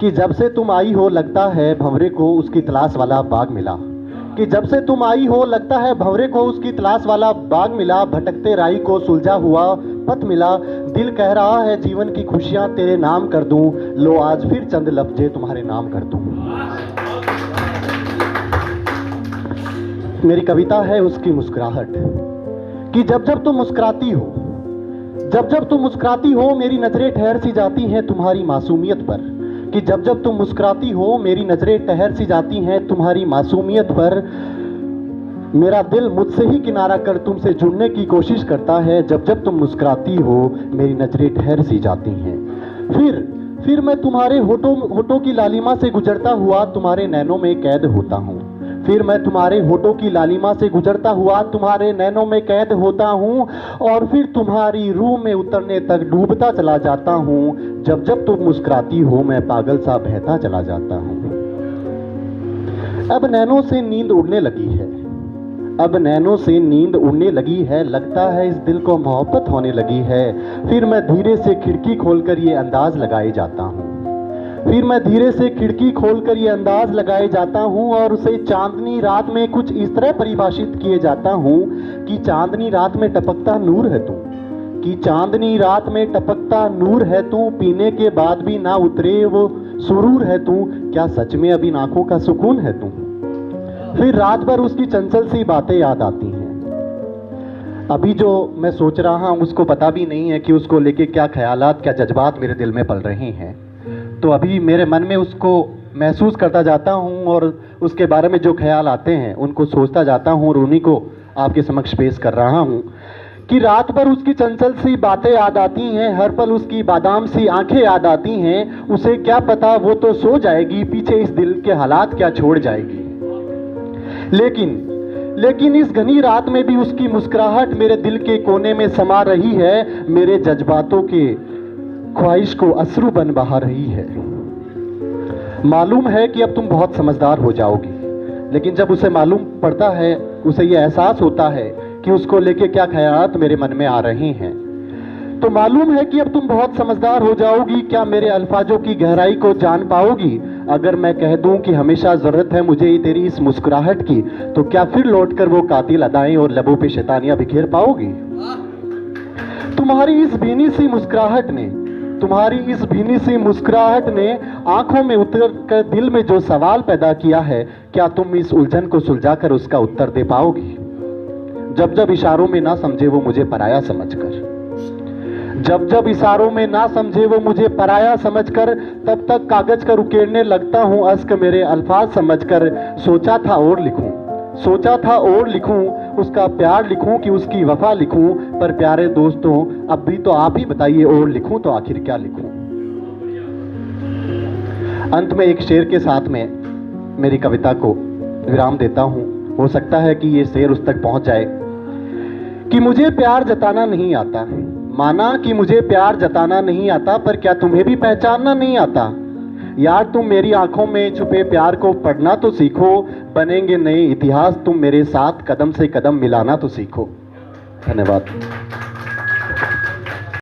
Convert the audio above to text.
कि जब से तुम आई हो लगता है भंवरे को उसकी तलाश वाला बाग मिला। कि जब से तुम आई हो लगता है भंवरे को उसकी तलाश वाला बाग मिला। भटकते राही को सुलझा हुआ पथ मिला। दिल कह रहा है जीवन की खुशियां तेरे नाम कर दूं। लो आज फिर चंद लफ्जे तुम्हारे नाम कर दूं। मेरी कविता है उसकी मुस्कुराहट। कि जब जब तुम मुस्कुराती हो, जब जब तुम मुस्कुराती हो मेरी नजरें ठहर सी जाती हैं तुम्हारी मासूमियत पर। कि जब जब तुम मुस्कुराती हो मेरी नजरें ठहर सी जाती हैं तुम्हारी मासूमियत पर। मेरा दिल मुझसे ही किनारा कर तुमसे जुड़ने की कोशिश करता है। जब जब तुम मुस्कुराती हो मेरी नजरें ठहर सी जाती हैं। फिर मैं तुम्हारे होठों की लालिमा से गुजरता हुआ तुम्हारे नैनों में कैद होता हूँ। फिर मैं तुम्हारे होठों की लालिमा से गुजरता हुआ तुम्हारे नैनों में कैद होता हूँ। और फिर तुम्हारी रूह में उतरने तक डूबता चला जाता हूँ। जब जब तुम मुस्कुराती हो मैं पागल सा बहता चला जाता हूँ। अब नैनों से नींद उड़ने लगी है, अब नैनों से नींद उड़ने लगी है। लगता है इस दिल को मोहब्बत होने लगी है। फिर मैं धीरे से खिड़की खोलकर ये अंदाज लगाए जाता हूँ। फिर मैं धीरे से खिड़की खोलकर ये अंदाज लगाए जाता हूँ और उसे चांदनी रात में कुछ इस तरह परिभाषित किए जाता हूँ कि चांदनी रात में टपकता नूर है तू। कि चांदनी रात में टपकता नूर है तू। पीने के बाद भी ना उतरे वो सुरूर है तू। क्या सच में अब इन आंखों का सुकून है तू। फिर रात भर उसकी चंचल सी बातें याद आती हैं। अभी जो मैं सोच रहा हूँ उसको पता भी नहीं है कि उसको लेके क्या ख्यालात क्या जज्बात मेरे दिल में पल रहे हैं। तो अभी मेरे मन में उसको महसूस करता जाता हूँ और उसके बारे में जो ख्याल आते हैं उनको सोचता जाता हूँ और उन्हीं को आपके समक्ष पेश कर रहा हूँ। कि रात भर उसकी चंचल सी बातें याद आती हैं, हर पल उसकी बादाम सी आंखें याद आती हैं। उसे क्या पता वो तो सो जाएगी, पीछे इस दिल के हालात क्या छोड़ जाएगी। लेकिन इस घनी रात में भी उसकी मुस्कुराहट मेरे दिल के कोने में समा रही है। मेरे जज्बातों के ख्वाहिश को अश्रु बन बहा रही है। मालूम है कि अब तुम बहुत समझदार हो जाओगी, लेकिन जब उसे मालूम पड़ता है, उसे यह एहसास होता है कि उसको लेके क्या ख्यालात मेरे मन में आ रहे हैं, तो मालूम है कि अब तुम बहुत समझदार हो जाओगी। क्या मेरे अल्फाजों की गहराई को जान पाओगी। अगर मैं कह दूं कि हमेशा जरूरत है मुझे तेरी इस मुस्कुराहट की, तो क्या फिर लौटकर वो कातिल अदाएं और लबों पे शैतानियां बिखेर पाओगी। तुम्हारी इस भीनी सी मुस्कुराहट ने आंखों में उतर कर दिल में जो सवाल पैदा किया है, क्या तुम इस उलझन को सुलझाकर उसका उत्तर दे पाओगी। जब जब इशारों में ना समझे वो मुझे पराया समझकर, जब जब इशारों में ना समझे वो मुझे पराया समझकर, तब तक कागज का उकेरने लगता हूँ अश्क मेरे अल्फाज समझकर। सोचा था और लिखूं उसका प्यार लिखूं कि उसकी वफा लिखूं। पर प्यारे दोस्तों अब भी तो आप ही बताइए, और लिखूं तो आखिर क्या लिखूं। अंत में एक शेर के साथ में मेरी कविता को विराम देता हूं। हो सकता है कि ये शेर उस तक पहुंच जाए। कि मुझे प्यार जताना नहीं आता, माना कि मुझे प्यार जताना नहीं आता, पर क्या तुम्हें भी पहचानना नहीं आता। यार तुम मेरी आंखों में छुपे प्यार को पढ़ना तो सीखो। बनेंगे नए इतिहास तुम मेरे साथ कदम से कदम मिलाना तो सीखो। धन्यवाद।